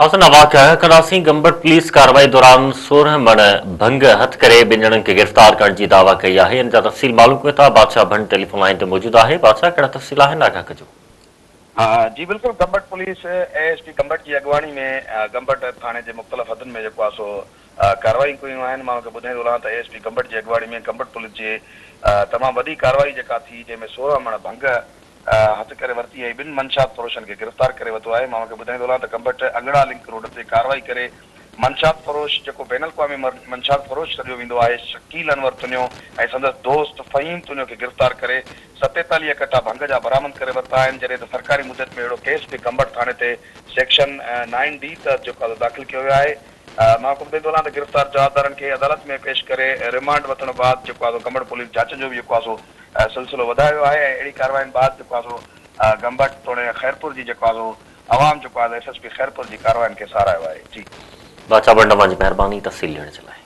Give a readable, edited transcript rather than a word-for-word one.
हसन वाक़ कराची गंबट पुलिस कार्रवाई दौरान 16 मण भंग हथ करे ॿिनि ॼणनि खे गिरफ़्तार करण जी दावा कई आहे। इन जा तफ़सील मालूम कयो था। बादशाह भंड टेलीफोन लाइन ते मौजूद आहे। बादशाह, कहिड़ा तफ़सील आहिनि आगाह कजो। हाँ जी बिल्कुल। गंबट पुलिस एएसपी गंबट की अगवानी में गंबट थाने के मुख्तलिफ़ हदन में जो सो कार्रवाई कयूं आहिनि। मां ॿुधाईंदो रहां त एएसपी गंबट की अगवानी में गंबट पुलिस जी तमामु वॾी कार्रवाई जेका थी, जंहिंमें 16 मण भंग हथ करे वरिती ऐं ॿिनि मंशात फरोशनि खे गिरफ़्तार करे वरितो आहे। मां ॿुधाईंदो रहां त गंबट अंगड़ा लिंक रोड ते कार्रवाई करे मंशात फरोश जेको बैन अवी मंशात फरोश सॾियो वेंदो आहे, शकील अनवर तुनियो ऐं संदसि दोस्त फ़हीम तुनियो खे गिरफ़्तार करे 47 कट्टा भंग जा बरामद करे वरिता आहिनि। जॾहिं त सरकारी मुदत में अहिड़ो केस बि गंबट थाने ते सेक्शन 9D त जेको दाख़िल कयो वियो आहे। मां ॿुधाईंदो रहां त गिरफ़्तार जवाबदारनि खे अदालत में पेश करे रिमांड वठण बाद जेको आहे गंबट पुलिस जांच जो बि जेको आहे सो सिलसिलो वधायो आहे। ऐं अहिड़ी कार्रवाइनि बाद जेको आहे सो गंबट तोड़े खैरपुर जी जेको आहे सो आवाम जेको आहे एसएसपी खैरपुर जी कार्रवाइनि खे सारायो आहे। जी बादशाह भंड, तव्हांजी महिरबानी तफ़सील ॾियण जे लाइ।